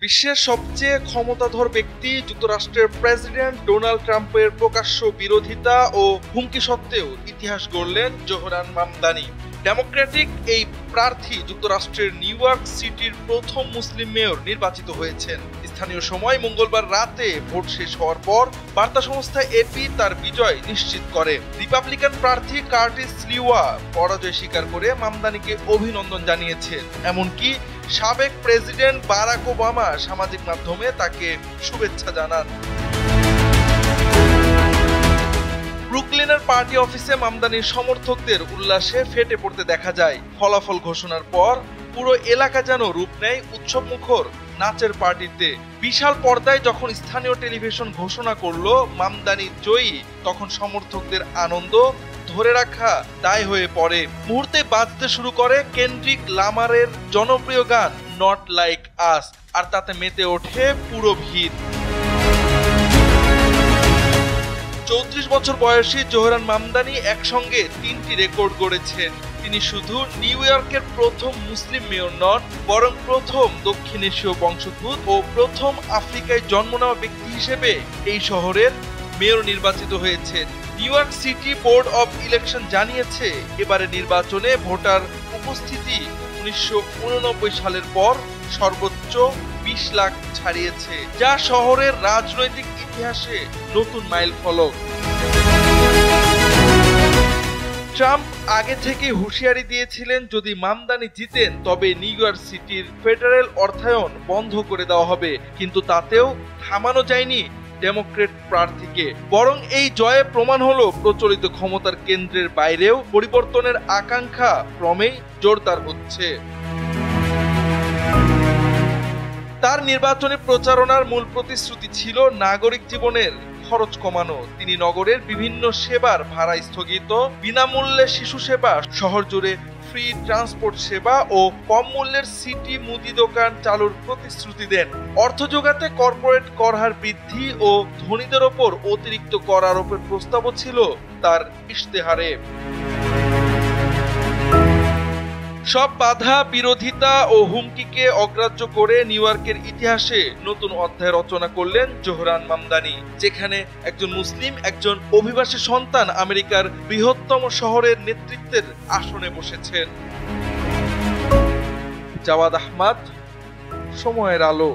বিশ্বের সবচেয়ে ক্ষমতাধর ব্যক্তি যুক্তরাষ্ট্রের প্রেসিডেন্ট ডোনাল্ড ট্রাম্পের প্রকাশ্য বিরোধিতা ও হুমকি সত্ত্বেও ইতিহাস গড়লেন জোহরান মামদানি। ডেমোক্রেটিক এই প্রার্থী যুক্তরাষ্ট্রের নিউ ইয়র্ক সিটির প্রথম মুসলিম মেয়র নির্বাচিত হয়েছেন। স্থানীয় সময় মঙ্গলবার রাতে ভোট শেষ হওয়ার পর বার্তা সংস্থা এপি তার বিজয় নিশ্চিত করে। রিপাবলিকান প্রার্থী কার্টিস লিওয়া পরাজয় স্বীকার করে মামদানিকে অভিনন্দন জানিয়েছেন। এমনকি সাবেক প্রেসিডেন্ট বারাক ওবামা সামাজিক মাধ্যমে তাকে শুভেচ্ছা জানান। ব্রুকলিনের পার্টি অফিসে মামদানির সমর্থকদের উল্লাসে ফেটে পড়তে দেখা যায়। ফলাফল ঘোষণার পর পুরো এলাকা যেন রূপ নেয় উৎসবমুখর নাচের পার্টিতে। বিশাল পর্দায় যখন স্থানীয় টেলিভিশন ঘোষণা করলো মামদানি জয়ী, তখন সমর্থকদের আনন্দ ধরে রাখা দায় হয়ে পড়ে। মুহূর্তে বাজতে শুরু করে কেন্ড্রিক লামারের জনপ্রিয় গান নট লাইক আস, আর তাতে মেতে ওঠে পুরো ভিড়। 34 বছর বয়সী জোহরান মামদানি একসঙ্গে 3টি রেকর্ড গড়েছেন। তিনি শুধু নিউ ইয়র্কের প্রথম মুসলিম মেয়র নন, বরং প্রথম দক্ষিণ এশীয় বংশোদ্ভূত ও প্রথম আফ্রিকায় জন্ম নেওয়া ব্যক্তি হিসেবে এই শহরের মেয়র নির্বাচিত হয়েছেন। New York city board of election জানিয়েছে, এবারে নির্বাচনে ভোটার উপস্থিতি 1989 সালের পর সর্বোচ্চ 20 লাখ ছাড়িয়েছে, যা শহরের রাজনৈতিক ইতিহাসে নতুন মাইলফলক। ট্রাম্প আগে থেকে হুঁশিয়ারি দিয়েছিলেন, যদি মামদানি জিতেন তবে নিউ ইয়র্ক সিটির ফেডারেল অর্থায়ন বন্ধ করে দেওয়া হবে, কিন্তু তাতেও থামানো যায়নি ডেমোক্রেট প্রার্থীকে। বরং এই জয়ে প্রমাণ হলো প্রচলিত ক্ষমতার কেন্দ্রের বাইরেও পরিবর্তনের আকাঙ্ক্ষা ক্রমেই জোরদার হচ্ছে। তার নির্বাচনী প্রচারণার মূল প্রতিশ্রুতি ছিল নাগরিক জীবনের খরচ কমানো। তিনি নগরের বিভিন্ন সেবার ভাড়া স্থগিত, বিনামূল্যে শিশু সেবা, শহর জুড়ে ফ্রি ট্রান্সপোর্ট সেবা ও কম মূল্যের সিটি মুদি দোকান চালুর প্রতিশ্রুতি দেন। অর্থ যোগাতে কর্পোরেট কর হার বৃদ্ধি ও ধনীদের ওপর অতিরিক্ত কর আরোপের প্রস্তাবও ছিল তার ইশতেহারে। সব বাধা, বিরোধিতা ও হুমকিকে অগ্রাহ্য করে নিউ ইয়র্কের ইতিহাসে নতুন অধ্যায় রচনা করলেন জোহরান মামদানি, যেখানে একজন মুসলিম, একজন অভিবাসী সন্তান আমেরিকার বৃহত্তম শহরের নেতৃত্বের আসনে বসেছেন। জাওয়াদ আহমদ, সময়ের আলো।